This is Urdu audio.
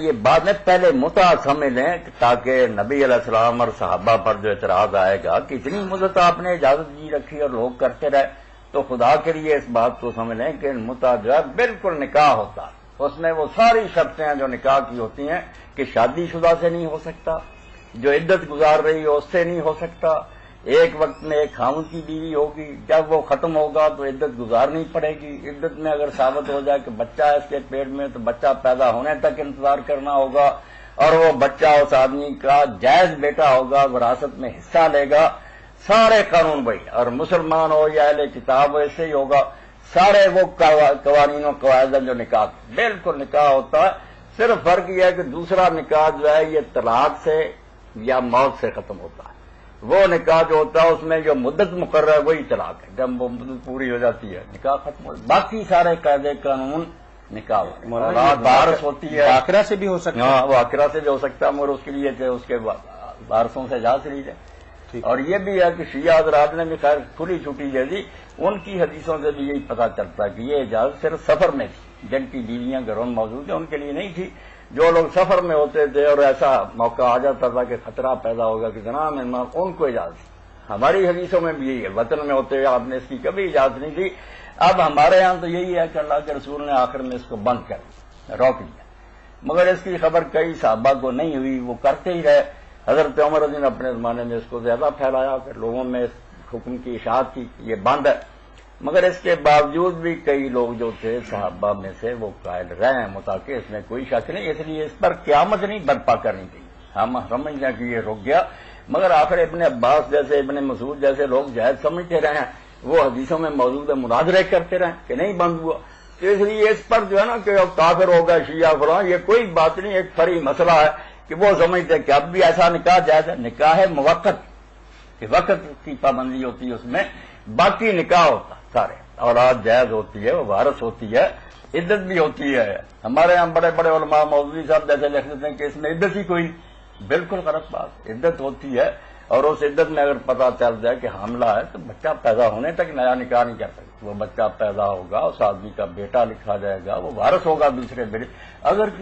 یہ بات میں پہلے متع سمجھ لیں تاکہ نبی علیہ السلام اور صحابہ پر جو اعتراض آئے گا کہ اتنی مدت آپ نے اجازت دی رکھی اور لوگ کرتے رہے، تو خدا کے لیے اس بات کو سمجھ لیں کہ متع جو ہے بالکل نکاح ہوتا ہے، اس میں وہ ساری شرطیں ہیں جو نکاح کی ہوتی ہیں کہ شادی شدہ سے نہیں ہو سکتا، جو عدت گزار رہی ہو اس سے نہیں ہو سکتا، ایک وقت میں ایک خاوند کی بیوی ہوگی، جب وہ ختم ہوگا تو عدت گزارنی پڑے گی، عدت میں اگر ثابت ہو جائے کہ بچہ ہے اس کے پیٹ میں تو بچہ پیدا ہونے تک انتظار کرنا ہوگا، اور وہ بچہ اس آدمی کا جائز بیٹا ہوگا، وراثت میں حصہ لے گا، سارے قانون وہی، اور مسلمان ہو یا اہل کتاب ہو ایسے ہی ہوگا، سارے وہ قوانین و قواعد جو نکاح بالکل نکاح ہوتا ہے، صرف فرق یہ ہے کہ دوسرا نکاح جو ہے یہ طلاق سے یا موت سے ختم ہوتا ہے، وہ نکاح جو ہوتا ہے اس میں جو مدت مقرر ہے وہی طلاق ہے، جب وہ مدت پوری ہو جاتی ہے نکاح ختم ہو، باقی سارے قاعدے قانون نکاح وارث ہوتی ہے، عاقرہ سے بھی ہو سکتا ہے، ہاں وہ عاقرہ سے بھی ہو سکتا ہے، مگر اس کے لیے کہ اس کے وارثوں سے اجازت لی جائے۔ اور یہ بھی ہے کہ شیعہ حضرات نے بھی خیر کھلی چھٹی دے دی، ان کی حدیثوں سے بھی یہی پتہ چلتا ہے کہ یہ اجازت صرف سفر میں تھی، جن کی بیویاں گھروں میں موجود ہیں ان کے لیے نہیں تھی، جو لوگ سفر میں ہوتے تھے اور ایسا موقع آ جاتا تھا کہ خطرہ پیدا ہوگا کہ جناب مہمان، ان کو اجازت تھی۔ ہماری حدیثوں میں بھی یہی ہے، وطن میں ہوتے ہوئے آپ نے اس کی کبھی اجازت نہیں دی۔ اب ہمارے یہاں تو یہی ہے کہ اللہ کے رسول نے آخر میں اس کو بند کر روک دیا، مگر اس کی خبر کئی صحابہ کو نہیں ہوئی، وہ کرتے ہی رہے۔ حضرت عمر رضی اللہ عنہ اپنے زمانے میں اس کو زیادہ پھیلایا، پھر لوگوں میں اس حکم کی اشاعت کی یہ بند ہے، مگر اس کے باوجود بھی کئی لوگ جو تھے صحابہ میں سے وہ قائل رہے ہیں متاکہ اس میں کوئی شک نہیں، اس لیے اس پر قیامت نہیں برپا کرنی چاہیے۔ ہم سمجھتے ہیں کہ یہ رک گیا، مگر آخر ابن عباس جیسے ابن مسعود جیسے لوگ جائز سمجھتے رہے ہیں، وہ حدیثوں میں موجود ہے مناظرے کرتے رہے کہ نہیں بند ہوا، تو اس لیے اس پر جو ہے نا کہ اب کافر ہوگا شیعہ فلاں، یہ کوئی بات نہیں، ایک فری مسئلہ ہے کہ وہ سمجھتے کہ اب بھی ایسا نکاح جائز ہے، نکاح ہے موقت کہ وقت کی پابندی ہوتی ہے اس میں، باقی نکاح ہوتا سارے، اولاد جائز ہوتی ہے، وہ وارث ہوتی ہے، عدت بھی ہوتی ہے۔ ہمارے یہاں بڑے بڑے علماء مولوی صاحب جیسے لکھ دیتے ہیں کہ اس میں عدت ہی کوئی، بالکل غلط بات، عدت ہوتی ہے، اور اس عدت میں اگر پتہ چل جائے کہ حاملہ ہے تو بچہ پیدا ہونے تک نیا نکاح نہیں کر سکتے، وہ بچہ پیدا ہوگا اس آدمی کا بیٹا لکھا جائے گا، وہ وارث ہوگا دوسرے بیٹے۔ اگر کسی